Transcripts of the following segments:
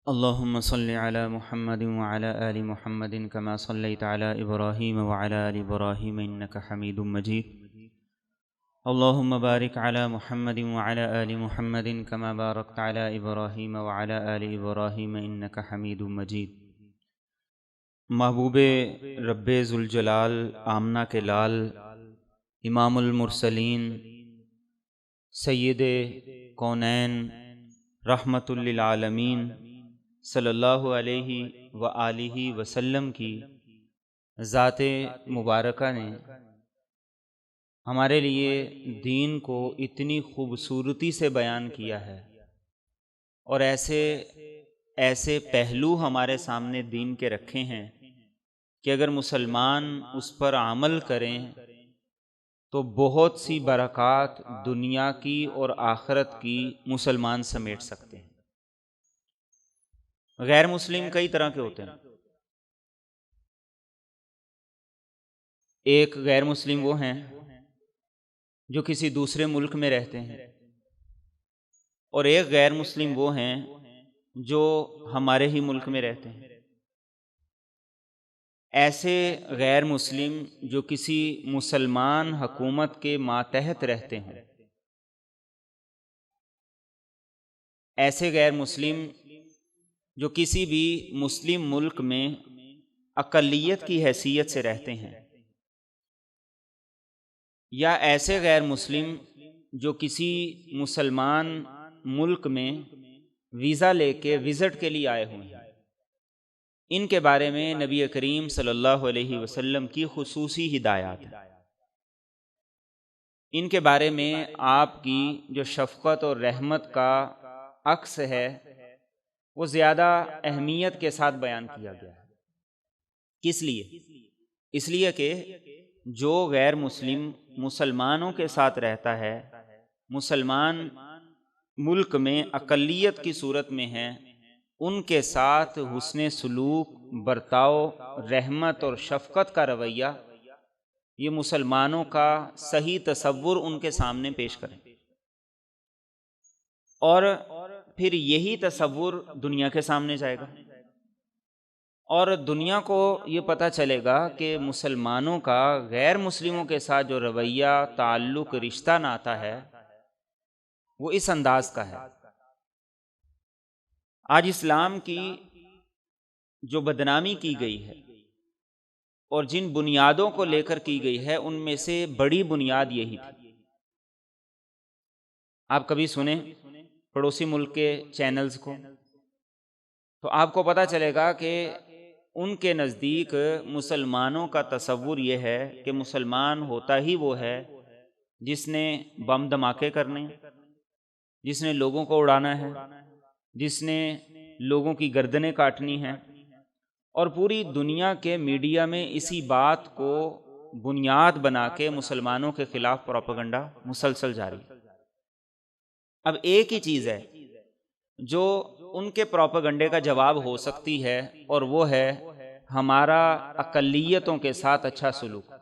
اللهم صل على محمد وعلى آل محمد كما صليت على إبراهيم وعلى آل إبراهيم إنك حميد مجيد. اللهم بارك على محمد وعلى آل محمد كما باركت على إبراهيم وعلى آل إبراهيم إنك حميد مجيد. محبوب رب ذوالجلال آمنہ کے لال امام المرسلین سید کونین رحمت للعالمین صلی اللہ علیہ وآلہ وسلم کی ذات مبارکہ نے ہمارے لیے دین کو اتنی خوبصورتی سے بیان کیا ہے، اور ایسے پہلو ہمارے سامنے دین کے رکھے ہیں کہ اگر مسلمان اس پر عمل کریں تو بہت سی برکات دنیا کی اور آخرت کی مسلمان سمیٹ سکتے ہیں۔ غیر مسلم کئی طرح کے ہوتے ہیں۔ ایک غیر مسلم وہ ہیں جو کسی دوسرے ملک میں رہتے ہیں، اور ایک غیر مسلم وہ ہیں جو ہمارے ہی ملک میں رہتے ہیں۔ ایسے غیر مسلم جو کسی مسلمان حکومت کے ماتحت رہتے ہیں، ایسے غیر مسلم جو کسی بھی مسلم ملک میں اقلیت کی حیثیت سے رہتے ہیں، یا ایسے غیر مسلم جو کسی مسلمان ملک میں ویزا لے کے وزٹ کے لیے آئے ہوئے ہیں، ان کے بارے میں نبی کریم صلی اللہ علیہ وسلم کی خصوصی ہدایات ہیں۔ ان کے بارے میں آپ کی جو شفقت اور رحمت کا عکس ہے وہ زیادہ اہمیت کے ساتھ بیان کیا گیا ہے۔ کس لیے؟ اس لیے کہ جو غیر مسلم مسلمانوں کے ساتھ رہتا ہے، مسلمان ملک میں اقلیت کی صورت میں ہے، ان کے ساتھ حسن سلوک، برتاؤ، رحمت اور شفقت کا رویہ، یہ مسلمانوں کا صحیح تصور ان کے سامنے پیش کریں، اور پھر یہی تصور دنیا کے سامنے جائے گا، اور دنیا کو یہ پتہ چلے گا کہ مسلمانوں کا غیر مسلموں کے ساتھ جو رویہ، تعلق، رشتہ ناتا ہے وہ اس انداز کا ہے۔ آج اسلام کی جو بدنامی کی گئی ہے اور جن بنیادوں کو لے کر کی گئی ہے، ان میں سے بڑی بنیاد یہی تھی۔ آپ کبھی سنیں پڑوسی ملک کے چینلز کو تو آپ کو پتہ چلے گا کہ ان کے نزدیک مسلمانوں کا تصور یہ ہے کہ مسلمان ہوتا ہی وہ ہے جس نے بم دھماکے کرنے، جس نے لوگوں کو اڑانا ہے، جس نے لوگوں کی گردنیں کاٹنی ہیں، اور پوری دنیا کے میڈیا میں اسی بات کو بنیاد بنا کے مسلمانوں کے خلاف پروپیگنڈا مسلسل جاری ہے۔ اب ایک ہی چیز ہے جو ان کے پروپیگنڈے کا جواب ہو سکتی ہے، اور وہ ہے ہمارا اقلیتوں کے ساتھ اچھا سلوک۔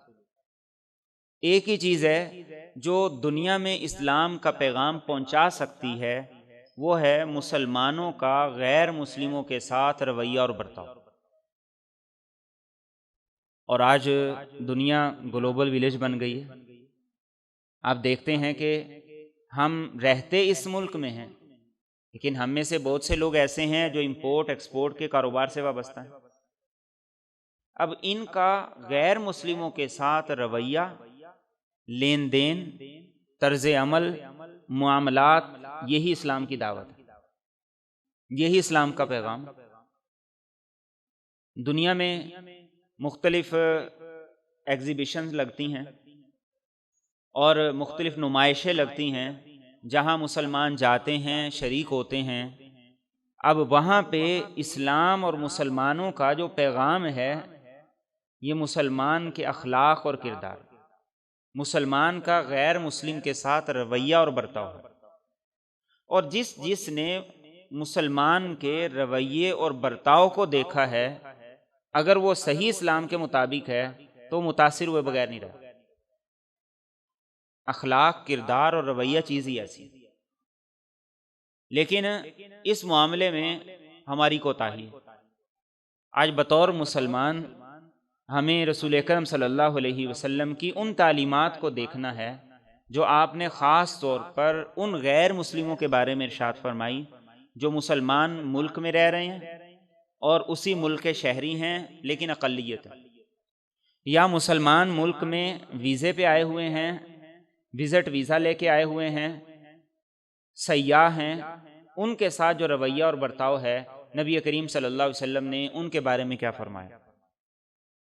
ایک ہی چیز ہے جو دنیا میں اسلام کا پیغام پہنچا سکتی ہے، وہ ہے مسلمانوں کا غیر مسلموں کے ساتھ رویہ اور برتاؤ۔ اور آج دنیا گلوبل ولیج بن گئی ہے۔ آپ دیکھتے ہیں کہ ہم رہتے اس ملک میں ہیں، لیکن ہم میں سے بہت سے لوگ ایسے ہیں جو امپورٹ ایکسپورٹ کے کاروبار سے وابستہ ہیں۔ اب ان کا غیر مسلموں کے ساتھ رویہ، لین دین، طرز عمل، معاملات، یہی اسلام کی دعوت ہے، یہی اسلام کا پیغام۔ دنیا میں مختلف ایگزیبیشنز لگتی ہیں اور مختلف نمائشیں لگتی ہیں جہاں مسلمان جاتے ہیں، شریک ہوتے ہیں۔ اب وہاں پہ اسلام اور مسلمانوں کا جو پیغام ہے، یہ مسلمان کے اخلاق اور کردار، مسلمان کا غیر مسلم کے ساتھ رویہ اور برتاؤ ہے۔ اور جس نے مسلمان کے رویے اور برتاؤ کو دیکھا ہے، اگر وہ صحیح اسلام کے مطابق ہے تو متاثر ہوئے بغیر نہیں رہا۔ اخلاق، کردار اور رویہ چیز ہی ایسی۔ لیکن اس معاملے میں ہماری کوتاہی ہے۔ آج بطور مسلمان ہمیں رسول اکرم صلی اللہ علیہ وسلم کی ان تعلیمات کو دیکھنا ہے جو آپ نے خاص طور پر ان غیر مسلموں کے بارے میں ارشاد فرمائی جو مسلمان ملک میں رہ رہے ہیں اور اسی ملک کے شہری ہیں لیکن اقلیت ہے، یا مسلمان ملک میں ویزے پہ آئے ہوئے ہیں، وزٹ ویزا لے کے آئے ہوئے ہیں، سیاح ہیں، ان کے ساتھ جو رویہ اور برتاؤ ہے نبی کریم صلی اللہ علیہ وسلم نے ان کے بارے میں کیا فرمایا۔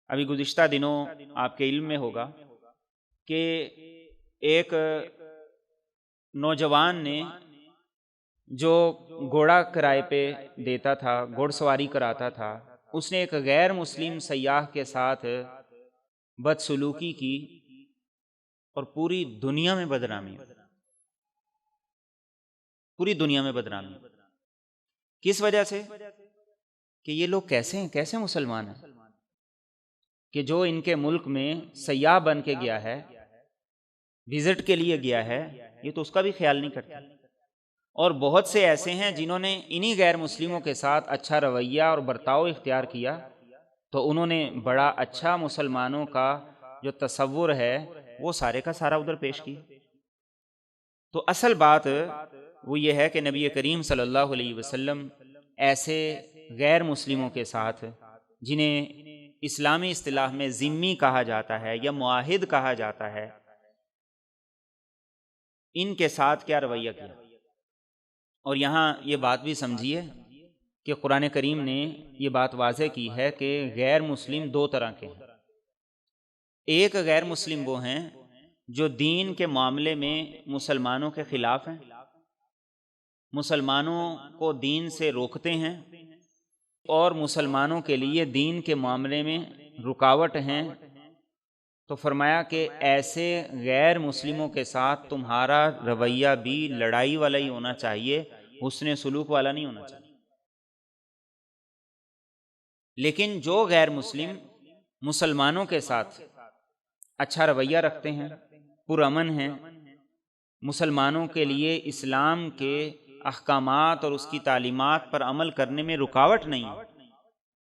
ابھی گزشتہ دنوں آپ کے علم میں ہوگا کہ ایک نوجوان نے جو گھوڑا کرائے پہ دیتا تھا، گھوڑ سواری کراتا تھا، اس نے ایک غیر مسلم سیاح کے ساتھ بدسلوکی کی اور پوری دنیا میں بدنامی، پوری دنیا میں بدنامی۔ کس وجہ سے؟ کہ یہ لوگ کیسے ہیں، کیسے مسلمان ہیں کہ جو ان کے ملک میں سیاح بن کے گیا ہے، وزٹ کے لیے گیا ہے، یہ تو اس کا بھی خیال نہیں کرتا۔ اور بہت سے ایسے ہیں جنہوں نے انہی غیر مسلموں کے ساتھ اچھا رویہ اور برتاؤ اختیار کیا تو انہوں نے بڑا اچھا مسلمانوں کا جو تصور ہے وہ سارے کا سارا ادھر پیش کیا۔ تو اصل بات وہ یہ ہے کہ نبی کریم صلی اللہ علیہ وسلم ایسے غیر مسلموں کے ساتھ جنہیں اسلامی اصطلاح میں ذمی کہا جاتا ہے یا معاہد کہا جاتا ہے، ان کے ساتھ کیا رویہ کیا۔ اور یہاں یہ بات بھی سمجھیے کہ قرآن کریم نے یہ بات واضح کی ہے کہ غیر مسلم دو طرح کے ہیں۔ ایک غیر مسلم وہ ہیں جو دین کے معاملے میں مسلمانوں کے خلاف ہیں، مسلمانوں کو دین سے روکتے ہیں اور مسلمانوں کے لیے دین کے معاملے میں رکاوٹ ہیں، تو فرمایا کہ ایسے غیر مسلموں کے ساتھ تمہارا رویہ بھی لڑائی والا ہی ہونا چاہیے، حسن سلوک والا نہیں ہونا چاہیے۔ لیکن جو غیر مسلم مسلمانوں کے ساتھ اچھا رویہ رکھتے ہیں، پرامن ہیں، مسلمانوں کے لیے اسلام کے احکامات اور اس کی تعلیمات پر عمل کرنے میں رکاوٹ نہیں ہے،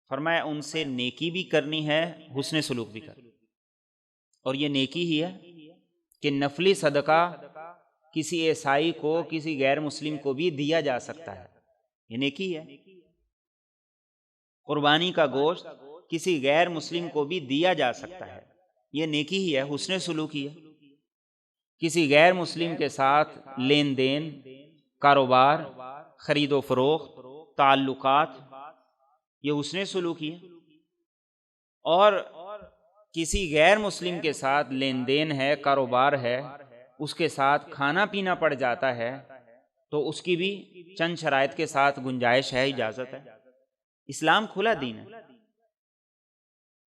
فرمایا ان سے نیکی بھی کرنی ہے، حسن سلوک بھی کرنا۔ اور یہ نیکی ہی ہے کہ نفلی صدقہ کسی عیسائی کو، کسی غیر مسلم کو بھی دیا جا سکتا ہے، یہ نیکی ہے۔ قربانی کا گوشت کسی غیر مسلم کو بھی دیا جا سکتا ہے، یہ نیکی ہی ہے، حسن سلوکی ہے۔ کسی غیر مسلم کے ساتھ لین دین، کاروبار، خرید و فروخت، تعلقات، یہ حسن سلوکی ہے۔ اور کسی غیر مسلم کے ساتھ لین دین ہے، کاروبار ہے، اس کے ساتھ کھانا پینا پڑ جاتا ہے تو اس کی بھی چند شرائط کے ساتھ گنجائش ہے، اجازت ہے۔ اسلام کھلا دین ہے،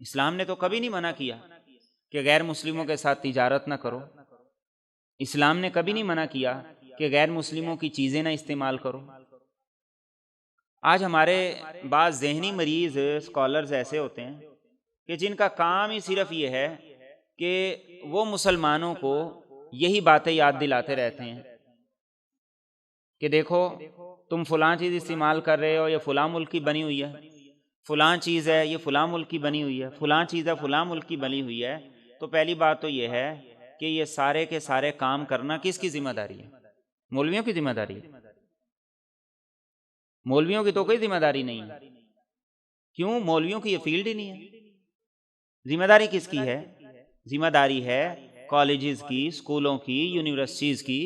اسلام نے تو کبھی نہیں منع کیا کہ غیر مسلموں کے ساتھ تجارت نہ کرو، اسلام نے کبھی نہیں منع کیا کہ غیر مسلموں کی چیزیں نہ استعمال کرو۔ آج ہمارے بعض ذہنی مریض اسکالرز ایسے ہوتے ہیں کہ جن کا کام ہی صرف یہ ہے کہ وہ مسلمانوں کو یہی باتیں یاد دلاتے رہتے ہیں کہ دیکھو تم فلاں چیز استعمال کر رہے ہو، یہ فلاں ملک کی بنی ہوئی ہے، فلاں چیز ہے یہ فلاں ملک کی بنی ہوئی ہے، فلاں چیز ہے فلاں ملک کی بنی ہوئی ہے۔ تو پہلی بات تو یہ ہے کہ یہ سارے کے سارے کام کرنا کس کی ذمہ داری ہے؟ مولویوں کی ذمہ داری ہے؟ مولویوں کی تو کوئی ذمہ داری نہیں ہے۔ کیوں؟ مولویوں کی یہ فیلڈ ہی نہیں ہے۔ ذمہ داری کس کی ہے؟ ذمہ داری ہے کالجز کی، اسکولوں کی، یونیورسٹیز کی،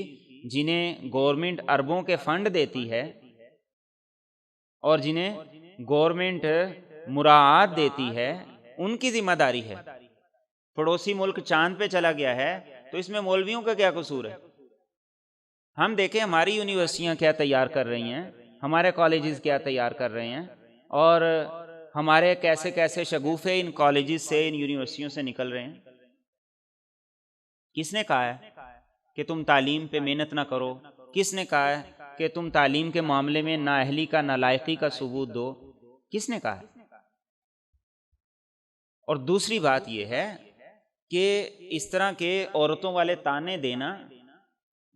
جنہیں گورنمنٹ اربوں کے فنڈ دیتی ہے اور جنہیں گورنمنٹ مراعات دیتی ہے، ان کی ذمہ داری ہے۔ پڑوسی ملک چاند پہ چلا گیا ہے تو اس میں مولویوں کا کیا قصور ہے؟ ہم دیکھیں ہماری یونیورسٹیاں کیا تیار کر رہی ہیں، ہمارے کالجز کیا تیار کر رہے ہیں، اور ہمارے کیسے کیسے شگوفے ان کالجز سے، ان یونیورسٹیوں سے نکل رہے ہیں۔ کس نے کہا ہے کہ تم تعلیم پہ محنت نہ کرو؟ کس نے کہا ہے کہ تم تعلیم کے معاملے میں نااہلی کا، نالائقی کا ثبوت دو؟ کس نے کہا ہے؟ اور دوسری بات یہ ہے کہ اس طرح کے عورتوں والے تانے دینا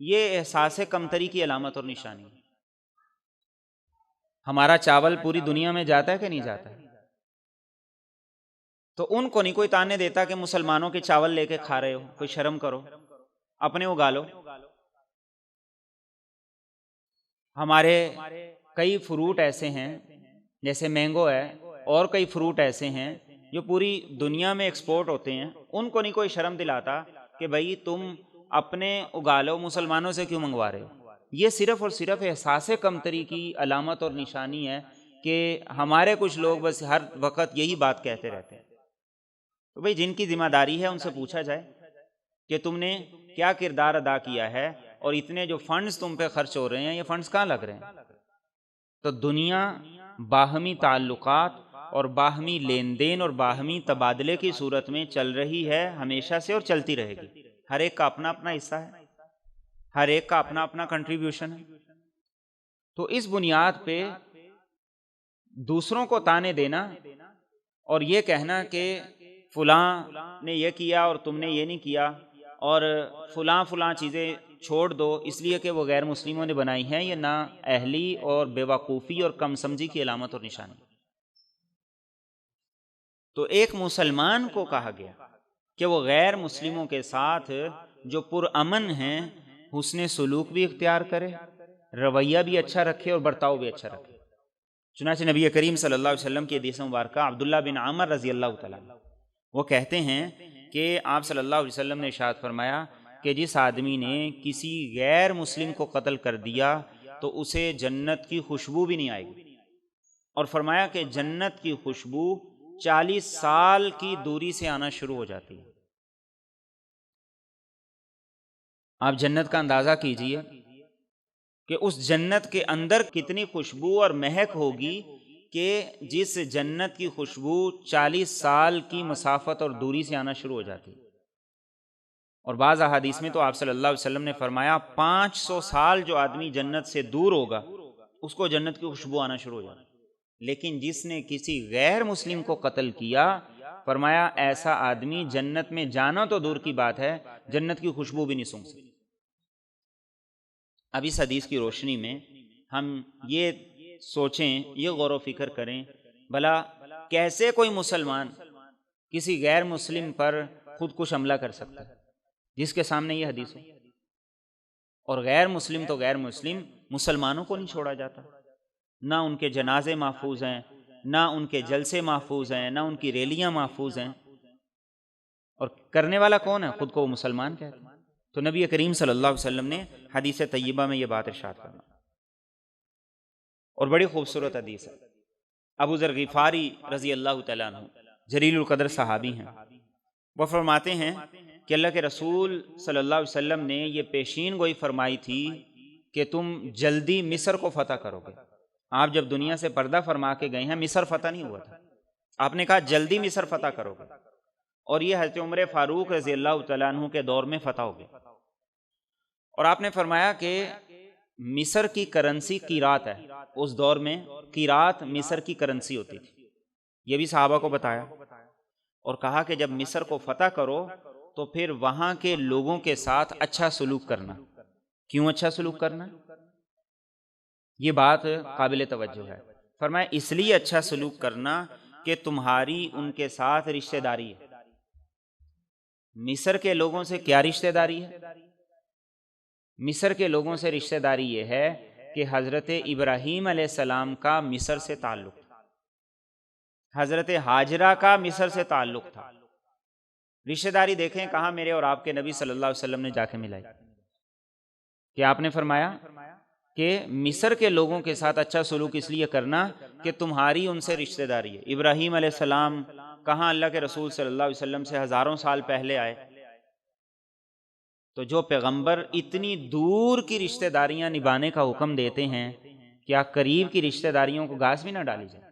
یہ احساس کمتری کی علامت اور نشانی ہے۔ ہمارا چاول پوری دنیا میں جاتا ہے کہ نہیں جاتا ہے؟ تو ان کو نہیں کوئی تانے دیتا کہ مسلمانوں کے چاول لے کے کھا رہے ہو، کوئی شرم کرو، اپنے اگا لو۔ ہمارے کئی فروٹ ایسے ہیں جیسے مینگو ہے، اور کئی فروٹ ایسے ہیں جو پوری دنیا میں ایکسپورٹ ہوتے ہیں، ان کو نہیں کوئی شرم دلاتا کہ بھائی تم اپنے اگا لو، مسلمانوں سے کیوں منگوا رہے ہو؟ یہ صرف اور صرف احساس کمتری کی علامت اور نشانی ہے کہ ہمارے کچھ لوگ بس ہر وقت یہی بات کہتے رہتے ہیں۔ تو بھئی جن کی ذمہ داری ہے ان سے پوچھا جائے کہ تم نے کیا کردار ادا کیا ہے، اور اتنے جو فنڈز تم پہ خرچ ہو رہے ہیں یہ فنڈز کہاں لگ رہے ہیں؟ تو دنیا باہمی تعلقات اور باہمی لین دین اور باہمی تبادلے کی صورت میں چل رہی ہے ہمیشہ سے، اور چلتی رہے گی۔ ہر ایک کا اپنا اپنا حصہ ہے، ہر ایک کا اپنا اپنا کنٹریبیوشن ہے۔ تو اس بنیاد پہ دوسروں کو تانے دینا اور یہ کہنا کہ فلاں نے یہ کیا اور تم نے یہ نہیں کیا، اور فلاں چیزیں چھوڑ دو اس لیے کہ وہ غیر مسلموں نے بنائی ہیں، یہ نا اہلی اور بیوقوفی اور کم سمجھی کی علامت اور نشانی۔ تو ایک مسلمان کو کہا گیا کہ وہ غیر مسلموں کے ساتھ جو پرامن ہیں حسن سلوک بھی اختیار کرے، رویہ بھی اچھا رکھے اور برتاؤ بھی اچھا رکھے۔ چنانچہ نبی کریم صلی اللہ علیہ وسلم کی حدیث مبارکہ عبداللہ بن عمر رضی اللہ تعالیٰ عنہ، وہ کہتے ہیں کہ آپ صلی اللہ علیہ وسلم نے ارشاد فرمایا کہ جس آدمی نے کسی غیر مسلم کو قتل کر دیا تو اسے جنت کی خوشبو بھی نہیں آئے گی، اور فرمایا کہ جنت کی خوشبو 40 سال کی دوری سے آنا شروع ہو جاتی ہے۔ آپ جنت کا اندازہ کیجئے کہ اس جنت کے اندر کتنی خوشبو اور مہک ہوگی کہ جس جنت کی خوشبو 40 سال کی مسافت اور دوری سے آنا شروع ہو جاتی ہے۔ اور بعض احادیث میں تو آپ صلی اللہ علیہ وسلم نے فرمایا 500 سال جو آدمی جنت سے دور ہوگا اس کو جنت کی خوشبو آنا شروع ہو جاتی ہے۔ لیکن جس نے کسی غیر مسلم کو قتل کیا، فرمایا ایسا آدمی جنت میں جانا تو دور کی بات ہے، جنت کی خوشبو بھی نہیں سونگھ سکتا۔ اب اس حدیث کی روشنی میں ہم یہ سوچیں، یہ غور و فکر کریں، بھلا کیسے کوئی مسلمان کسی غیر مسلم پر خودکش حملہ کر سکتا ہے جس کے سامنے یہ حدیث ہو؟ اور غیر مسلم تو غیر مسلم، مسلمانوں کو نہیں چھوڑا جاتا، نہ ان کے جنازے محفوظ ہیں، نہ ان کے جلسے محفوظ ہیں، نہ ان کی ریلیاں محفوظ ہیں، اور کرنے والا کون ہے؟ خود کو وہ مسلمان کہتے ہیں۔ تو نبی کریم صلی اللہ علیہ وسلم نے حدیث طیبہ میں یہ بات ارشاد فرمائی، اور بڑی خوبصورت حدیث ہے۔ ابو ذر غفاری رضی اللہ تعالیٰ عنہ جلیل القدر صحابی ہیں، وہ فرماتے ہیں کہ اللہ کے رسول صلی اللہ علیہ وسلم نے یہ پیشین گوئی فرمائی تھی کہ تم جلدی مصر کو فتح کرو گے۔ آپ جب دنیا سے پردہ فرما کے گئے ہیں، مصر فتح نہیں ہوا تھا، آپ نے کہا جلدی مصر فتح کرو گے، اور یہ حضرت عمر فاروق رضی اللہ تعالیٰ عنہ کے دور میں فتح ہو گیا۔ اور آپ نے فرمایا کہ مصر کی کرنسی قیرات ہے، اس دور میں قیرات مصر کی کرنسی ہوتی تھی، یہ بھی صحابہ کو بتایا، اور کہا کہ جب مصر کو فتح کرو تو پھر وہاں کے لوگوں کے ساتھ اچھا سلوک کرنا۔ کیوں اچھا سلوک کرنا؟ یہ بات قابل توجہ ہے۔ فرمایا اس لیے اچھا سلوک کرنا کہ تمہاری ان کے ساتھ رشتہ داری ہے۔ مصر کے لوگوں سے کیا رشتہ داری ہے؟ مصر کے لوگوں سے رشتہ داری یہ ہے کہ حضرت ابراہیم علیہ السلام کا مصر سے تعلق تھا، حضرت ہاجرہ کا مصر سے تعلق تھا۔ رشتہ داری دیکھیں کہاں میرے اور آپ کے نبی صلی اللہ علیہ وسلم نے جا کے ملائی، کہ آپ نے فرمایا کہ مصر کے لوگوں کے ساتھ اچھا سلوک اس لیے کرنا کہ تمہاری ان سے رشتہ داری ہے۔ ابراہیم علیہ السلام کہاں اللہ کے رسول صلی اللہ علیہ وسلم سے ہزاروں سال پہلے آئے، تو جو پیغمبر اتنی دور کی رشتہ داریاں نبھانے کا حکم دیتے ہیں، کیا قریب کی رشتہ داریوں کو گھاس بھی نہ ڈالی جائے؟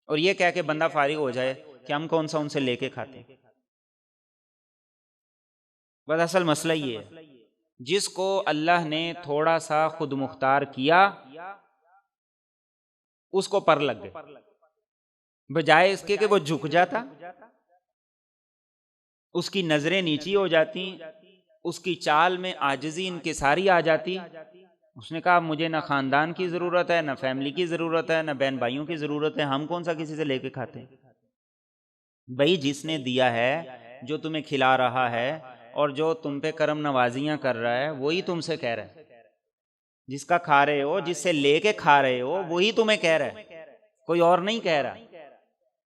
اور یہ کہہ کے بندہ فارغ ہو جائے کہ ہم کون سا ان سے لے کے کھاتے ہیں۔ بس اصل مسئلہ یہ ہے، جس کو اللہ نے تھوڑا سا خود مختار کیا اس کو پر لگ گئے، بجائے اس کے کہ وہ جھک جاتا، اس کی نظریں نیچی ہو جاتی، اس کی چال میں عاجزی انکساری آ جاتی، اس نے کہا مجھے نہ خاندان کی ضرورت ہے، نہ فیملی کی ضرورت ہے، نہ بہن بھائیوں کی ضرورت ہے، ہم کون سا کسی سے لے کے کھاتے ہیں؟ بھائی جس نے دیا ہے، جو تمہیں کھلا رہا ہے اور جو تم پہ کرم نوازیاں کر رہا ہے، وہی تم سے کہہ رہا ہے. جس کا کھا رہے ہو، جس سے لے کے کھا رہے ہو، وہی تمہیں کہہ رہا ہے، کوئی اور نہیں کہہ رہا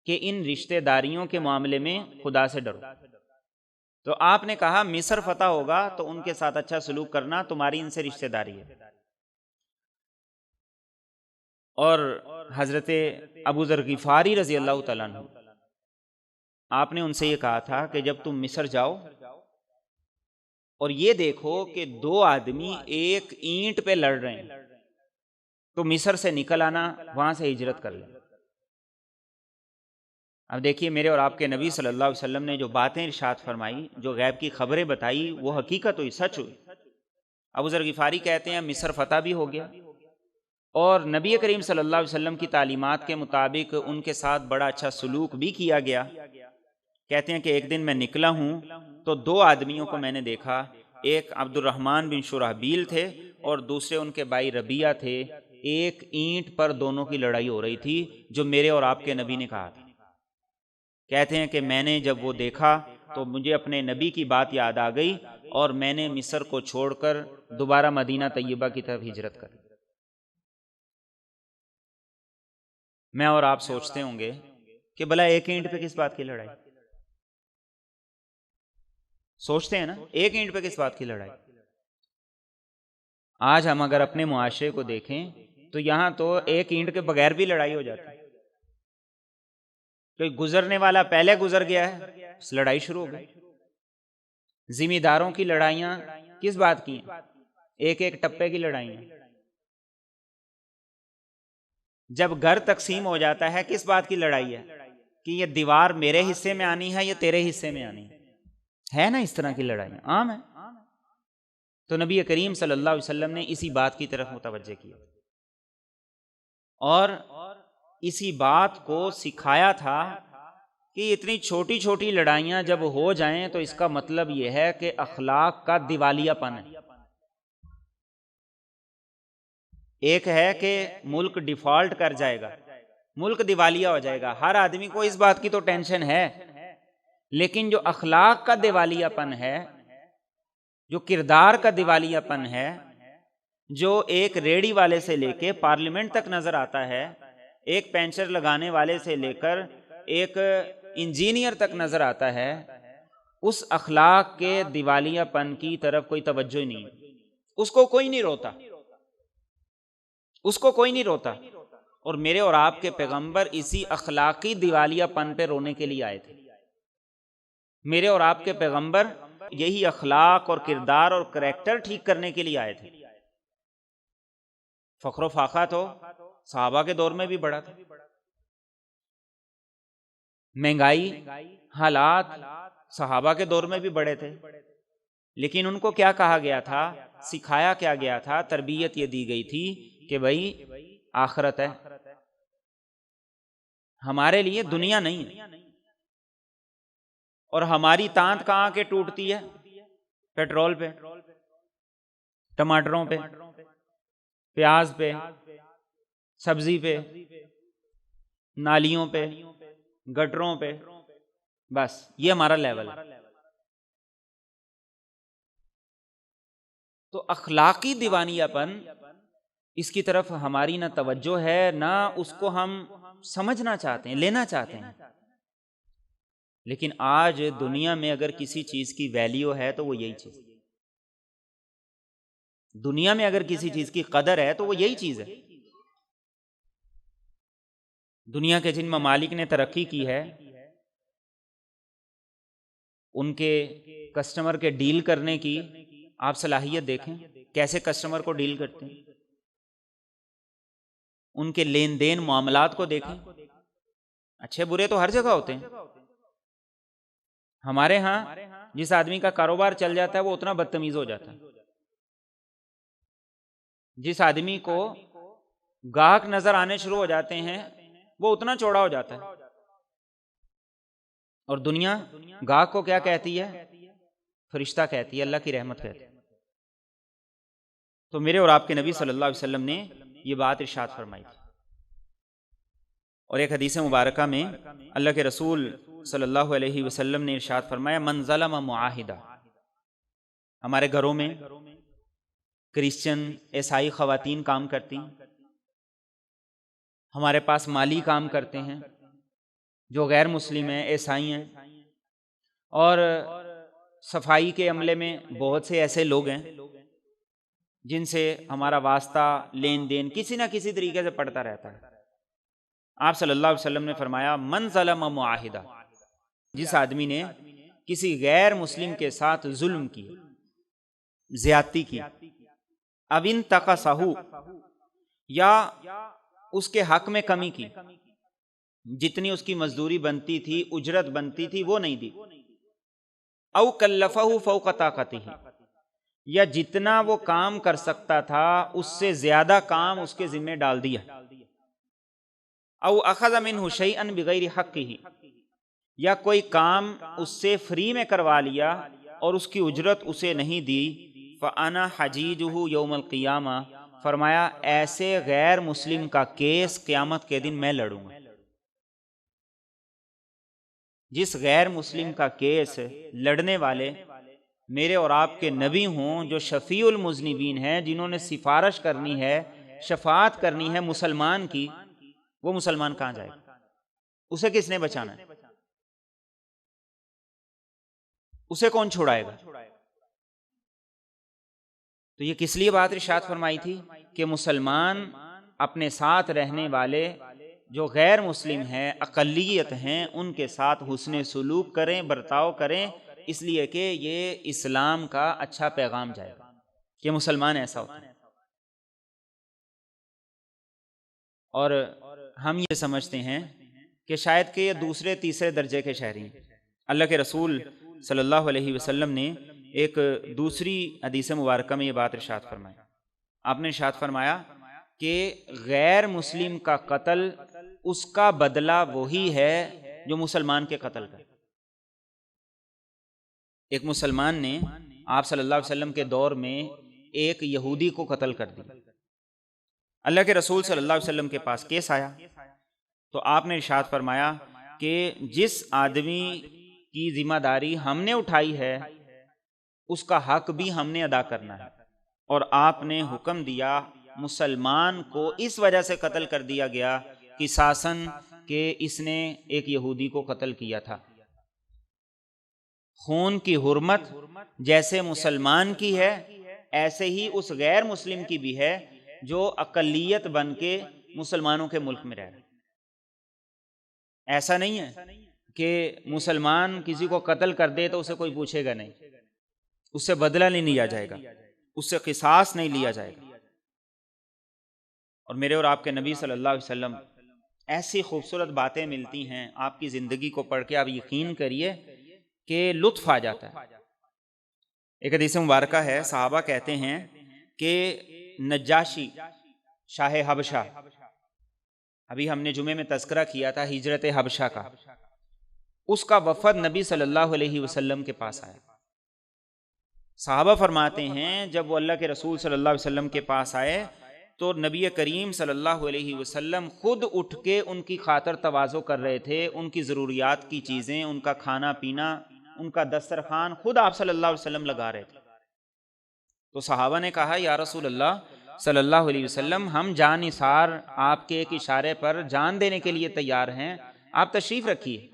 کہ ان رشتہ داریوں کے معاملے میں خدا سے ڈرو. تو آپ نے کہا مصر فتح ہوگا تو ان کے ساتھ اچھا سلوک کرنا، تمہاری ان سے رشتہ داری ہے. اور حضرت ابو ذر غفاری رضی اللہ تعالیٰ عنہ، آپ نے ان سے یہ کہا تھا کہ جب تم مصر جاؤ اور یہ دیکھو کہ دو آدمی ایک اینٹ پہ لڑ رہے ہیں، تو مصر سے نکل آنا، وہاں سے ہجرت کر لیں. اب دیکھیے میرے اور آپ کے نبی صلی اللہ علیہ وسلم نے جو باتیں ارشاد فرمائی، جو غیب کی خبریں بتائی، وہ حقیقت ہوئی، سچ ہوئی. ابو ذر غفاری کہتے ہیں مصر فتح بھی ہو گیا، اور نبی کریم صلی اللہ علیہ وسلم کی تعلیمات کے مطابق ان کے ساتھ بڑا اچھا سلوک بھی کیا گیا. کہتے ہیں کہ ایک دن میں نکلا ہوں تو دو آدمیوں کو میں نے دیکھا، ایک عبد الرحمن بن شرحبیل تھے اور دوسرے ان کے بھائی ربیعہ تھے. ایک اینٹ پر دونوں کی لڑائی ہو رہی تھی، جو میرے اور آپ کے نبی نے کہا تھا. کہتے ہیں کہ میں نے جب وہ دیکھا تو مجھے اپنے نبی کی بات یاد آ گئی، اور میں نے مصر کو چھوڑ کر دوبارہ مدینہ طیبہ کی طرف ہجرت کر. میں اور آپ سوچتے ہوں گے کہ بھلا ایک اینٹ پہ کس بات کی لڑائی؟ سوچتے ہیں نا، ایک اینٹ پہ کس بات کی لڑائی؟ آج ہم اگر اپنے معاشرے کو دیکھیں تو یہاں تو ایک اینٹ کے بغیر بھی لڑائی ہو جاتی ہے. کوئی گزرنے والا پہلے گزر گیا ہے، لڑائی شروع ہو گئی. ذمہ داروں کی لڑائیاں کس بات کی ہیں؟ ایک ایک ٹپے کی لڑائیاں. جب گھر تقسیم ہو جاتا ہے کس بات کی لڑائی ہے؟ کہ یہ دیوار میرے حصے میں آنی ہے یا تیرے حصے میں آنی ہے نا؟ اس طرح کی لڑائیاں عام ہیں. تو نبی کریم صلی اللہ علیہ وسلم نے اسی بات کی طرف متوجہ کیا اور اسی بات کو سکھایا تھا کہ اتنی چھوٹی چھوٹی لڑائیاں جب ہو جائیں تو اس کا مطلب یہ ہے کہ اخلاق کا دیوالیہ پن ہے. ایک ہے کہ ملک ڈیفالٹ کر جائے گا، ملک دیوالیہ ہو جائے گا، ہر آدمی کو اس بات کی تو ٹینشن ہے، لیکن جو اخلاق کا دیوالیہ پن ہے، جو کردار کا دیوالیہ پن ہے، جو ایک ریڑی والے سے لے کے پارلیمنٹ تک نظر آتا ہے، ایک پینچر لگانے والے سے لے کر ایک انجینئر تک نظر آتا ہے، اس اخلاق کے دیوالیہ پن کی طرف کوئی توجہ ہی نہیں. اس کو کوئی نہیں روتا، اس کو کوئی نہیں روتا. اور میرے اور آپ کے پیغمبر اسی اخلاقی دیوالیہ پن پہ رونے کے لیے آئے تھے. میرے اور آپ کے پیغمبر یہی اخلاق اور کردار اور کریکٹر ٹھیک کرنے کے لیے آئے تھے. فخر و فاخر تو صحابہ کے دور میں بھی بڑا تھا. مہنگائی، حالات صحابہ کے دور میں بھی بڑے تھے، لیکن ان کو کیا کہا گیا تھا، سکھایا کیا گیا تھا، تربیت یہ دی گئی تھی کہ بھائی آخرت ہے، ہمارے لیے دنیا نہیں ہے. اور ہماری تانت کہاں کے ٹوٹتی ہے؟ پیٹرول پہ، ٹماٹروں پہ، پیاز پہ، سبزی پہ، نالیوں پہ، گٹروں پہ. بس یہ ہمارا لیول ہے. تو اخلاقی دیوانیہ پن، اس کی طرف ہماری نہ توجہ ہے، نہ اس کو ہم سمجھنا چاہتے ہیں، لینا چاہتے ہیں. لیکن آج دنیا میں اگر کسی چیز کی ویلیو ہے تو وہ یہی چیز، دنیا میں اگر کسی چیز کی قدر ہے تو وہ یہی چیز ہے. دنیا کے جن ممالک نے ترقی کی ہے، ان کے کسٹمر کے ڈیل کرنے کی آپ صلاحیت دیکھیں، کیسے کسٹمر کو ڈیل کرتے ہیں، ان کے لین دین معاملات کو دیکھیں. اچھے برے تو ہر جگہ ہوتے ہیں. ہمارے ہاں جس آدمی کا کاروبار چل جاتا ہے وہ اتنا بدتمیز ہو جاتا ہے، جس آدمی کو گاہک نظر آنے شروع ہو جاتے ہیں وہ اتنا چوڑا ہو جاتا ہے. اور دنیا گاہک کو کیا کہتی ہے؟ فرشتہ کہتی ہے، اللہ کی رحمت کہتی ہے. تو میرے اور آپ کے نبی صلی اللہ علیہ وسلم نے یہ بات ارشاد فرمائی تھی. اور ایک حدیث مبارکہ میں اللہ کے رسول صلی اللہ علیہ وسلم نے ارشاد فرمایا من ظلم معاہدہ. ہمارے گھروں میں کرسچن عیسائی خواتین کام کرتی ہیں، ہمارے پاس مالی کام کرتے ہیں جو غیر مسلم ہیں، عیسائی ہیں، اور صفائی کے عملے میں بہت سے ایسے لوگ ہیں جن سے ہمارا واسطہ لین دین کسی نہ کسی طریقے سے پڑتا رہتا ہے. آپ صلی اللہ علیہ وسلم نے فرمایا من ظلم معاہدہ، جس آدمی نے کسی غیر مسلم کے ساتھ ظلم کیا، زیادتی کی، اب انتقصہ، یا اس کے حق میں کمی کی، جتنی اس کی مزدوری بنتی تھی، اجرت بنتی تھی، وہ نہیں دی، او کلفہ فوق طاقتہ، یا جتنا وہ کام کر سکتا تھا اس سے زیادہ کام اس کے ذمہ ڈال دیا، او اخذ منہ شیئا بغیر حقہ، یا کوئی کام اس سے فری میں کروا لیا اور اس کی اجرت اسے نہیں دی، فانا حجیجہ یوم القیامہ، فرمایا ایسے غیر مسلم کا کیس قیامت کے دن میں لڑوں گا. جس غیر مسلم کا کیس لڑنے والے میرے اور آپ کے نبی ہوں، جو شفیع المذنبین ہیں، جنہوں نے سفارش کرنی ہے، شفاعت کرنی ہے مسلمان کی، وہ مسلمان کہاں جائے گا؟ اسے کس نے بچانا ہے؟ اسے کون چھوڑائے گا؟ تو یہ کس لیے بات ارشاد فرمائی تھی کہ مسلمان اپنے ساتھ رہنے والے جو غیر مسلم ہیں، اقلیت ہیں، ان کے ساتھ حسن سلوک کریں، برتاؤ کریں، اس لیے کہ یہ اسلام کا اچھا پیغام جائے گا کہ مسلمان ایسا ہوتا ہے. اور ہم یہ سمجھتے ہیں کہ شاید کہ یہ دوسرے تیسرے درجے کے شہری ہیں. اللہ کے رسول صلی اللہ علیہ وسلم نے ایک دوسری حدیث مبارکہ میں یہ بات ارشاد فرمائی. آپ نے ارشاد فرمایا کہ غیر مسلم کا قتل اس کا بدلہ وہی ہے جو مسلمان کے قتل کا. ایک مسلمان نے آپ صلی اللہ علیہ وسلم کے دور میں ایک یہودی کو قتل کر دیا. اللہ کے رسول صلی اللہ علیہ وسلم کے پاس کیس آیا تو آپ نے ارشاد فرمایا کہ جس آدمی کی ذمہ داری ہم نے اٹھائی ہے اس کا حق بھی ہم نے ادا کرنا ہے. اور آپ نے حکم دیا مسلمان کو اس وجہ سے قتل کر دیا گیا قصاصاً کہ اس نے ایک یہودی کو قتل کیا تھا. خون کی حرمت جیسے مسلمان کی ہے ایسے ہی اس غیر مسلم کی بھی ہے جو اقلیت بن کے مسلمانوں کے ملک میں رہ رہا ہے. ایسا نہیں ہے کہ مسلمان کسی کو قتل کر دے تو اسے کوئی پوچھے گا نہیں، اس سے بدلہ نہیں لیا جائے گا، اس سے قصاص نہیں لیا جائے گا. اور میرے اور آپ کے نبی صلی اللہ علیہ وسلم ایسی خوبصورت باتیں ملتی ہیں، آپ کی زندگی کو پڑھ کے آپ یقین کریے کہ لطف آ جاتا ہے. ایک حدیث مبارکہ ہے، صحابہ کہتے ہیں کہ نجاشی شاہ حبشہ، ابھی ہم نے جمعے میں تذکرہ کیا تھا ہجرت حبشہ کا، اس کا وفد نبی صلی اللہ علیہ وسلم کے پاس آیا. صحابہ فرماتے ہیں جب وہ اللہ کے رسول صلی اللہ علیہ وسلم کے پاس آئے تو نبی کریم صلی اللہ علیہ وسلم خود اٹھ کے ان کی خاطر تواضع کر رہے تھے، ان کی ضروریات کی چیزیں، ان کا کھانا پینا، ان کا دسترخوان خود آپ صلی اللہ علیہ وسلم لگا رہے تھے. تو صحابہ نے کہا یا رسول اللہ صلی اللہ علیہ وسلم، ہم جان نثار آپ کے ایک اشارے پر جان دینے کے لیے تیار ہیں، آپ تشریف رکھیے،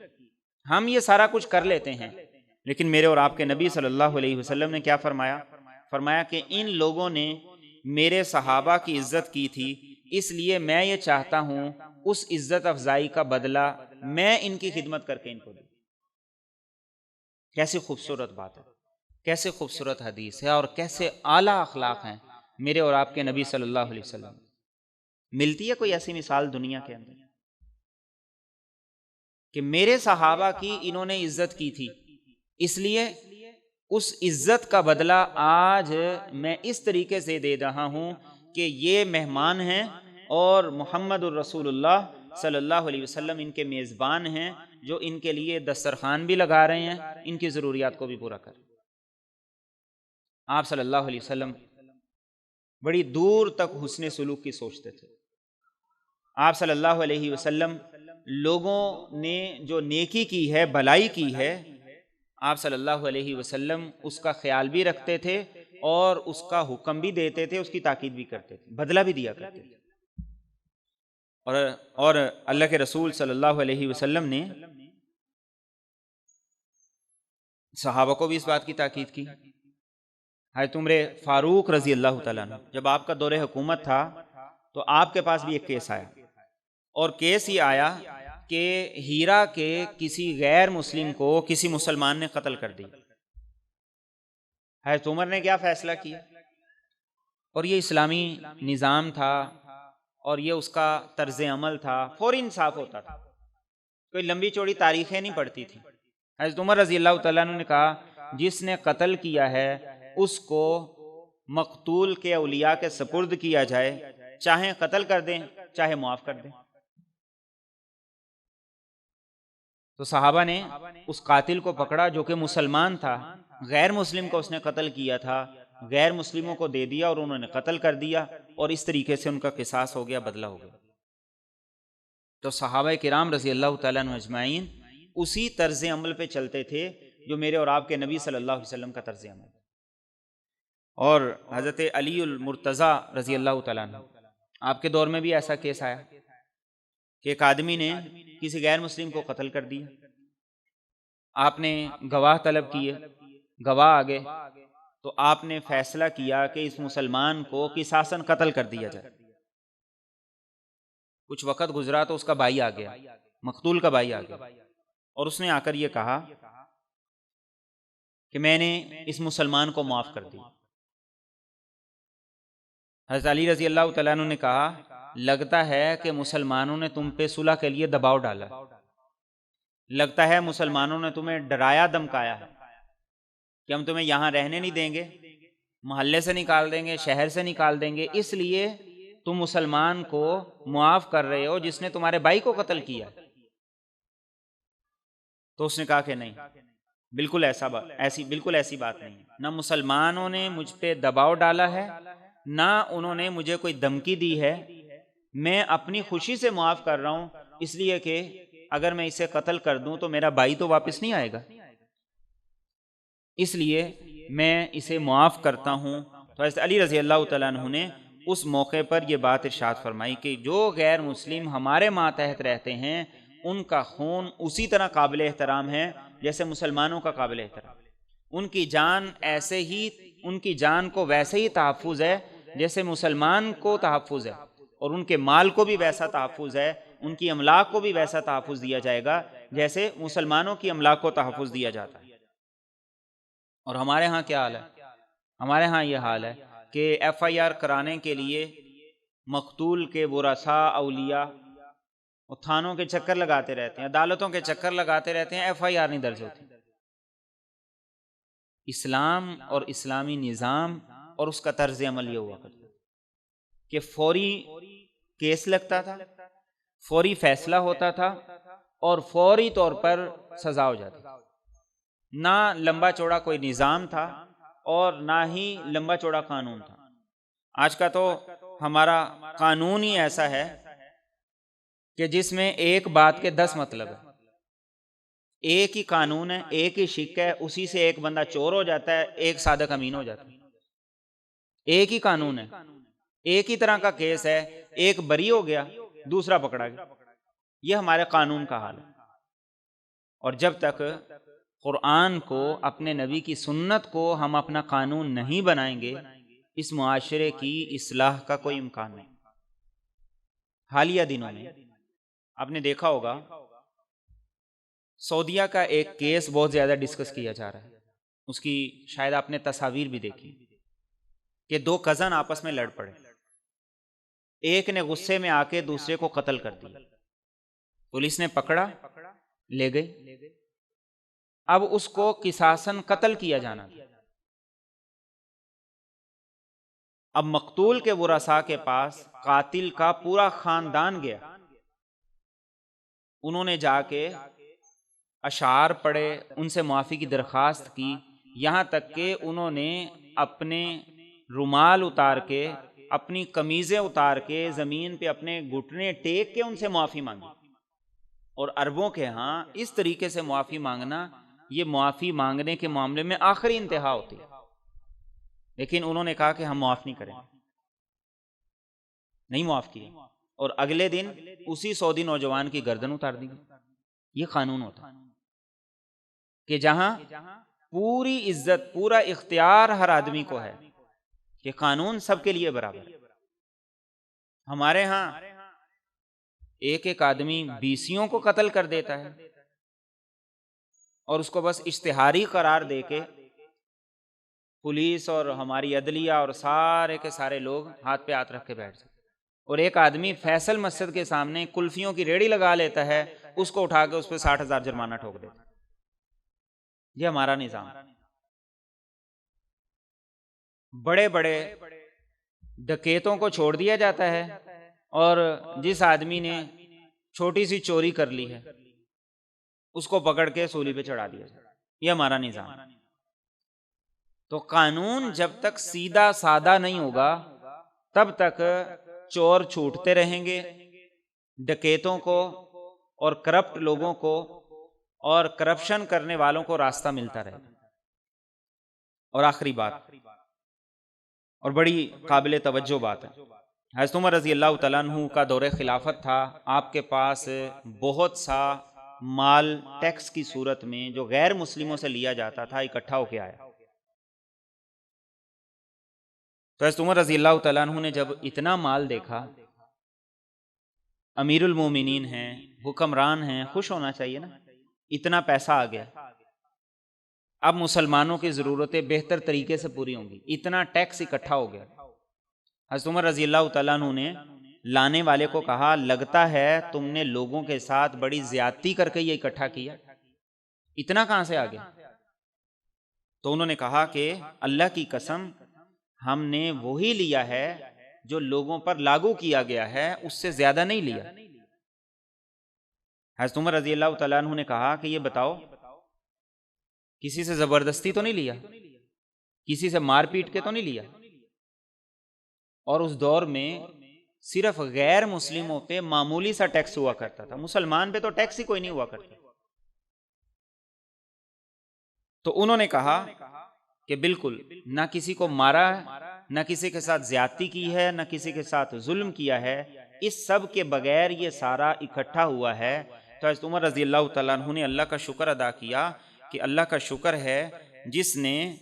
ہم یہ سارا کچھ کر لیتے ہیں. لیکن میرے اور آپ کے نبی صلی اللہ علیہ وسلم نے کیا فرمایا؟ فرمایا کہ ان لوگوں نے میرے صحابہ کی عزت کی تھی، اس لیے میں یہ چاہتا ہوں اس عزت افزائی کا بدلہ میں ان کی خدمت کر کے ان کو دوں. کیسی خوبصورت بات ہے، کیسے خوبصورت حدیث ہے، اور کیسے اعلیٰ اخلاق ہیں میرے اور آپ کے نبی صلی اللہ علیہ وسلم. ملتی ہے کوئی ایسی مثال دنیا کے اندر کہ میرے صحابہ کی انہوں نے عزت کی تھی، اس لیے اس عزت کا بدلہ آج میں اس طریقے سے دے رہا ہوں کہ یہ مہمان ہیں اور محمد الرسول اللہ صلی اللہ علیہ وسلم ان کے میزبان ہیں جو ان کے لیے دسترخوان بھی لگا رہے ہیں، ان کی ضروریات کو بھی پورا کر. آپ صلی اللہ علیہ وسلم بڑی دور تک حسن سلوک کی سوچتے تھے۔ آپ صلی اللہ علیہ وسلم لوگوں نے جو نیکی کی ہے، بھلائی کی ہے، آپ صلی اللہ علیہ وسلم اس کا خیال بھی رکھتے تھے اور اس کا حکم بھی دیتے تھے، اس کی تاکید بھی کرتے تھے، بدلہ بھی دیا کرتے تھے۔ اور اللہ کے رسول صلی اللہ علیہ وسلم نے صحابہ کو بھی اس بات کی تاکید کی۔ حضرت عمر فاروق رضی اللہ تعالیٰ عنہ، جب آپ کا دور حکومت تھا تو آپ کے پاس بھی ایک کیس آیا، اور کیس یہ آیا کہ ہیرا کے کسی غیر مسلم کو کسی مسلمان نے قتل کر دی۔ حضرت عمر نے کیا فیصلہ کیا؟ اور یہ اسلامی نظام تھا اور یہ اس کا طرز عمل تھا، فوری انصاف ہوتا تھا، کوئی لمبی چوڑی تاریخیں نہیں پڑتی تھی۔ حضرت عمر رضی اللہ تعالیٰ عنہ نے کہا جس نے قتل کیا ہے اس کو مقتول کے اولیاء کے سپرد کیا جائے، چاہے قتل کر دیں چاہے معاف کر دیں۔ تو صحابہ نے اس قاتل کو پکڑا جو کہ مسلمان تھا، غیر مسلم کو اس نے قتل کیا تھا، غیر مسلموں کو دے دیا اور انہوں نے قتل کر دیا، اور اس طریقے سے ان کا قصاص ہو گیا، بدلہ ہو گیا۔ تو صحابہ کرام رضی اللہ تعالیٰ عنہ اجمعین اسی طرز عمل پہ چلتے تھے جو میرے اور آپ کے نبی صلی اللہ علیہ وسلم کا طرز عمل ہے۔ اور حضرت علی المرتضیٰ رضی اللہ تعالیٰ عنہ، آپ کے دور میں بھی ایسا کیس آیا کہ ایک آدمی نے کسی غیر مسلم کو قتل کر دیا۔ آپ نے گواہ طلب کیے، گواہ آگے، تو آپ نے فیصلہ کیا کہ اس مسلمان کو قصاصاً قتل کر دیا جائے۔ کچھ وقت گزرا تو اس کا بھائی آ گیا، مقتول کا بھائی آ گیا، اور اس نے آ کر یہ کہا کہ میں نے اس مسلمان کو معاف کر دیا۔ حضرت علی رضی اللہ تعالیٰ عنہ نے کہا لگتا ہے کہ مسلمانوں نے تم پہ صلح کے لیے دباؤ ڈالا، لگتا ہے مسلمانوں نے تمہیں ڈرایا دھمکایا ہے کہ ہم تمہیں یہاں رہنے نہیں دیں گے، محلے سے نکال دیں گے، شہر سے نکال دیں گے، اس لیے تم مسلمان کو معاف کر رہے ہو جس نے تمہارے بھائی کو قتل کیا۔ تو اس نے کہا کہ نہیں، بالکل ایسی بات نہیں، نہ مسلمانوں نے مجھ پہ دباؤ ڈالا ہے، نہ انہوں نے مجھے کوئی دھمکی دی ہے، میں اپنی خوشی سے معاف کر رہا ہوں، اس لیے کہ اگر میں اسے قتل کر دوں تو میرا بھائی تو واپس نہیں آئے گا، اس لیے میں اسے معاف کرتا ہوں۔ تو حضرت علی رضی اللہ تعالیٰ عنہ نے اس موقع پر یہ بات ارشاد فرمائی کہ جو غیر مسلم ہمارے ماتحت رہتے ہیں ان کا خون اسی طرح قابل احترام ہے جیسے مسلمانوں کا قابل احترام، ان کی جان کو ویسے ہی تحفظ ہے جیسے مسلمان کو تحفظ ہے، اور ان کے مال کو بھی ویسا تحفظ ہے، ان کی املاک کو بھی ویسا تحفظ دیا جائے گا جیسے مسلمانوں کی املاک کو تحفظ دیا جاتا ہے۔ اور ہمارے ہاں کیا حال ہے؟ ہمارے ہاں یہ حال ہے کہ ایف آئی آر کرانے کے لیے مقتول کے ورثاء اولیاء وہ تھانوں کے چکر لگاتے رہتے ہیں، عدالتوں کے چکر لگاتے رہتے ہیں، ایف آئی آر نہیں درج ہوتی۔ اسلام اور اسلامی نظام اور اس کا طرز عمل یہ ہوا کرتا کہ فوری کیس لگتا تھا، فوری فیصلہ ہوتا تھا اور فوری طور پر سزا ہو جاتی، نہ لمبا چوڑا کوئی نظام تھا اور نہ ہی لمبا چوڑا قانون تھا۔ آج کا تو ہمارا قانون ہی ایسا ہے کہ جس میں ایک بات کے 10 مطلب ہے، ایک ہی قانون ہے، ایک ہی شک ہے، اسی سے ایک بندہ چور ہو جاتا ہے، ایک صادق امین ہو جاتا ہے۔ ایک ہی قانون ہے، ایک ہی طرح کا کیس ہے، ایک بری ہو گیا دوسرا پکڑا گیا۔ یہ ہمارے قانون کا حال ہے، اور جب تک قرآن کو، اپنے نبی کی سنت کو ہم اپنا قانون نہیں بنائیں گے اس معاشرے کی اصلاح کا کوئی امکان نہیں۔ حالیہ دنوں میں آپ نے دیکھا ہوگا سعودیہ کا ایک کیس بہت زیادہ ڈسکس کیا جا رہا ہے، اس کی شاید آپ نے تصاویر بھی دیکھی کہ 2 کزن آپس میں لڑ پڑے، ایک نے غصے میں آ کے دوسرے کو قتل کر دیا، پولیس نے پکڑا لے گئی، اب اس کو قصاصاً قتل کیا جانا تھا۔ اب مقتول کے ورثاء کے پاس قاتل کا پورا خاندان گیا، انہوں نے جا کے اشعار پڑھے، ان سے معافی کی درخواست کی، یہاں تک کہ انہوں نے اپنے رومال اتار کے اپنی قمیضیں اتار کے زمین پہ اپنے گھٹنے ٹیک کے ان سے معافی مانگی. اور عربوں کے ہاں اس طریقے سے معافی مانگنا، یہ معافی مانگنے کے معاملے میں آخری انتہا ہوتی ہے. لیکن انہوں نے کہا کہ ہم معاف نہیں کریں، نہیں معاف کیے، اور اگلے دن اسی سعودی نوجوان کی گردن اتار دی گئی. یہ قانون ہوتا کہ جہاں پوری عزت، پورا اختیار ہر آدمی کو ہے کہ قانون سب کے لیے برابر ہے. ہمارے ہاں ایک ایک آدمی بیسیوں کو قتل کر دیتا ہے اور اس کو بس اشتہاری قرار دے کے پولیس اور ہماری عدلیہ اور سارے کے سارے لوگ ہاتھ پہ ہاتھ رکھ کے بیٹھ جاتے. اور ایک آدمی فیصل مسجد کے سامنے کلفیوں کی ریڑھی لگا لیتا ہے، اس کو اٹھا کے اس پہ 60,000 جرمانہ ٹھوک دیتا ہے. یہ ہمارا نظام. بڑے بڑے ڈکیتوں کو چھوڑ دیا جاتا ہے، اور جس آدمی نے چھوٹی سی چوری کر لی ہے اس کو پکڑ کے سولی پہ چڑھا دیا جاتا ہے. یہ ہمارا نظام. تو قانون جب تک سیدھا سادہ نہیں ہوگا تب تک چور چھوٹتے رہیں گے، ڈکیتوں کو اور کرپٹ لوگوں کو اور کرپشن کرنے والوں کو راستہ ملتا رہے گا. اور آخری بات، اور بڑی قابل توجہ بات ہے، حضرت عمر رضی اللہ تعالیٰ عنہ کا دور خلافت تھا. آپ کے پاس بہت سا مال ٹیکس کی صورت میں جو غیر مسلموں سے لیا جاتا تھا اکٹھا ہو کے آیا. تو حضرت عمر رضی اللہ تعالیٰ عنہ نے جب اتنا مال دیکھا، امیر المومنین ہیں، حکمران ہیں، خوش ہونا چاہیے نا، اتنا پیسہ آ گیا، اب مسلمانوں کی ضرورتیں بہتر طریقے سے پوری ہوں گی، اتنا ٹیکس اکٹھا ہو گیا. حضرت عمر رضی اللہ تعالیٰ عنہ نے لانے والے کو کہا، لگتا ہے تم نے لوگوں کے ساتھ بڑی زیادتی کر کے یہ اکٹھا کیا، اتنا کہاں سے آ گیا؟ تو انہوں نے کہا کہ اللہ کی قسم، ہم نے وہی لیا ہے جو لوگوں پر لاگو کیا گیا ہے، اس سے زیادہ نہیں لیا. حضرت عمر رضی اللہ تعالیٰ عنہ نے کہا کہ یہ بتاؤ، کسی سے زبردستی تو نہیں لیا، کسی سے مار پیٹ کے تو نہیں لیا؟ اور اس دور میں صرف غیر مسلموں پہ معمولی سا ٹیکس ہوا کرتا تھا، مسلمان پہ تو ٹیکس ہی کوئی نہیں ہوا کرتا. تو انہوں نے کہا کہ بالکل، نہ کسی کو مارا ہے، نہ کسی کے ساتھ زیادتی کی ہے، نہ کسی کے ساتھ ظلم کیا ہے، اس سب کے بغیر یہ سارا اکٹھا ہوا ہے. تو حضرت عمر رضی اللہ تعالیٰ عنہ نے اللہ کا شکر ادا کیا کہ اللہ کا شکر ہے جس نے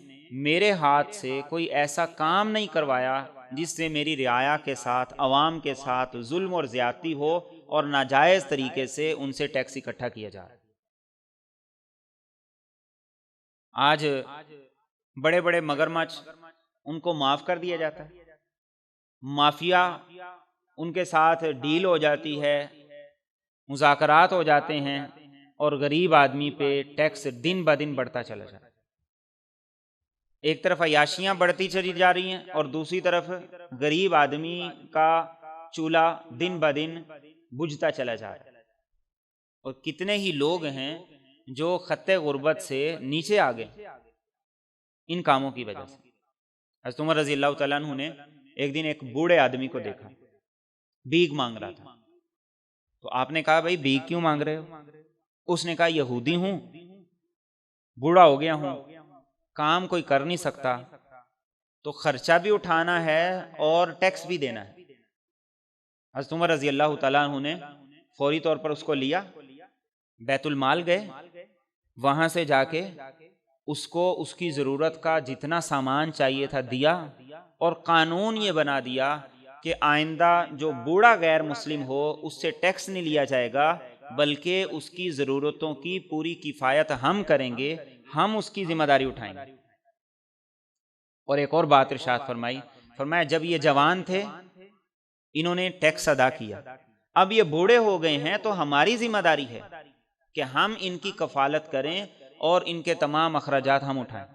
میرے ہاتھ سے کوئی ایسا کام نہیں کروایا جس سے میری رعایا کے ساتھ، عوام کے ساتھ ظلم اور زیادتی ہو اور ناجائز طریقے سے ان سے ٹیکس اکٹھا کیا جا رہا ہے. آج بڑے بڑے مگرمچھ ان کو معاف کر دیا جاتا ہے، مافیا ان کے ساتھ ڈیل ہو جاتی ہے، مذاکرات ہو جاتے ہیں، اور غریب آدمی پہ ٹیکس دن بدن بڑھتا چلا جاتا ہے. ایک طرف عیاشیاں بڑھتی چلی جا رہی ہیں اور دوسری طرف غریب آدمی کا چولہا دن بدن بجھتا چلا جا رہا ہے. اور کتنے ہی لوگ ہیں جو خط غربت سے نیچے آ گئے ان کاموں کی وجہ سے. حضرت عمر رضی اللہ تعالیٰ عنہ نے ایک دن ایک بوڑھے آدمی کو دیکھا، بھیک مانگ رہا تھا. تو آپ نے کہا، بھائی بھیک کیوں مانگ رہے ہو؟ اس نے کہا، یہودی ہوں، بوڑھا ہو گیا ہوں، کام کوئی کر نہیں سکتا، تو خرچہ بھی اٹھانا ہے اور ٹیکس بھی دینا ہے. حضرت عمر رضی اللہ تعالیٰ عنہ نے فوری طور پر اس کو لیا، بیت المال گئے، وہاں سے جا کے اس کو اس کی ضرورت کا جتنا سامان چاہیے تھا دیا، اور قانون یہ بنا دیا کہ آئندہ جو بوڑھا غیر مسلم ہو اس سے ٹیکس نہیں لیا جائے گا، بلکہ اس کی ضرورتوں کی پوری کفایت ہم کریں گے، ہم اس کی ذمہ داری اٹھائیں گے. اور ایک اور بات ارشاد فرمایا جب یہ جوان تھے انہوں نے ٹیکس ادا کیا، اب یہ بوڑھے ہو گئے ہیں تو ہماری ذمہ داری ہے کہ ہم ان کی کفالت کریں اور ان کے تمام اخراجات ہم اٹھائیں.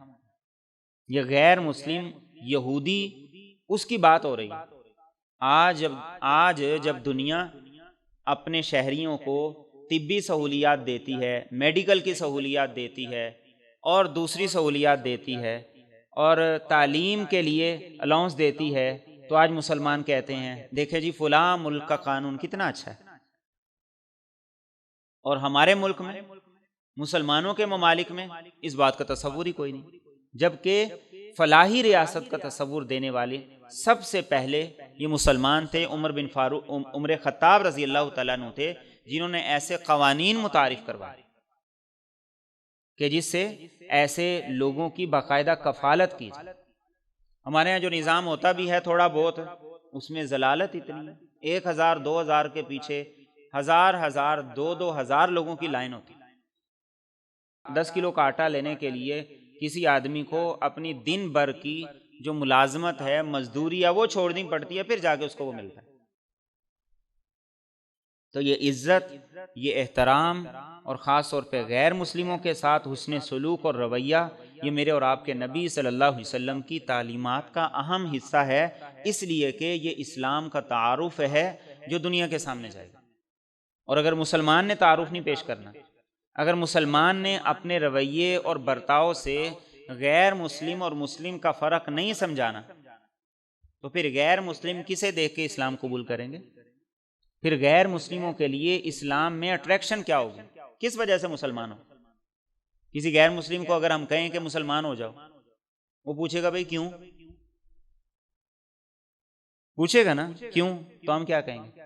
یہ غیر مسلم یہودی اس کی بات ہو رہی ہے. آج جب دنیا اپنے شہریوں کو طبی سہولیات دیتی ہے، میڈیکل کی سہولیات دیتی ہے اور دوسری سہولیات دیتی ہے، اور تعلیم کے لیے الاؤنس دیتی ہے، تو آج مسلمان کہتے ہیں دیکھیں جی فلاں ملک کا قانون کتنا اچھا ہے، اور ہمارے ملک میں مسلمانوں کے ممالک میں اس بات کا تصور ہی کوئی نہیں، جبکہ فلاحی ریاست کا تصور دینے والے سب سے پہلے یہ مسلمان تھے۔ عمر خطاب رضی اللہ تعالیٰ عنہ تھے جنہوں نے ایسے قوانین متعارف کروائے کہ جس سے ایسے لوگوں کی باقاعدہ کفالت کی جائے۔ ہمارے ہاں جو نظام ہوتا بھی ہے تھوڑا بہت، اس میں ضلالت اتنی ہے، 1000 2000 کے پیچھے ہزار 2000 لوگوں کی لائن ہوتی۔ 10 کلو کا آٹا لینے کے لیے کسی آدمی کو اپنی دن بھر کی جو ملازمت ہے، مزدوری ہے، وہ چھوڑنی پڑتی ہے، پھر جا کے اس کو وہ ملتا ہے۔ تو یہ عزت، یہ احترام، اور خاص طور پہ غیر مسلموں کے ساتھ حسن سلوک اور رویہ، یہ میرے اور آپ کے نبی صلی اللہ علیہ وسلم کی تعلیمات کا اہم حصہ ہے، اس لیے کہ یہ اسلام کا تعارف ہے جو دنیا کے سامنے جائے گا۔ اور اگر مسلمان نے تعارف نہیں پیش کرنا، اگر مسلمان نے اپنے رویے اور برتاؤ سے غیر مسلم اور مسلم کا فرق نہیں سمجھانا، تو پھر غیر مسلم کسے دیکھ کے اسلام قبول کریں گے؟ پھر غیر مسلموں کے لیے اسلام میں اٹریکشن کیا ہوگی؟ کس وجہ سے مسلمان ہو؟ کسی غیر مسلم کو اگر ہم کہیں کہ مسلمان ہو جاؤ، وہ پوچھے گا بھئی کیوں؟ پوچھے گا نا کیوں؟ تو ہم کیا کہیں گے؟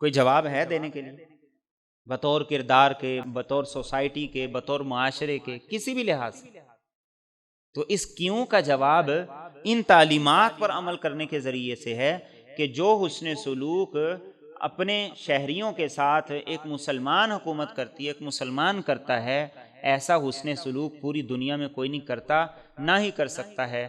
کوئی جواب ہے دینے کے لیے؟ بطور کردار کے، بطور سوسائٹی کے، بطور معاشرے کے، کسی بھی لحاظ سے۔ تو اس کیوں کا جواب ان تعلیمات پر عمل کرنے کے ذریعے سے ہے کہ جو حسن سلوک اپنے شہریوں کے ساتھ ایک مسلمان حکومت کرتی ہے، ایک مسلمان کرتا ہے، ایسا حسن سلوک پوری دنیا میں کوئی نہیں کرتا، نہ ہی کر سکتا ہے۔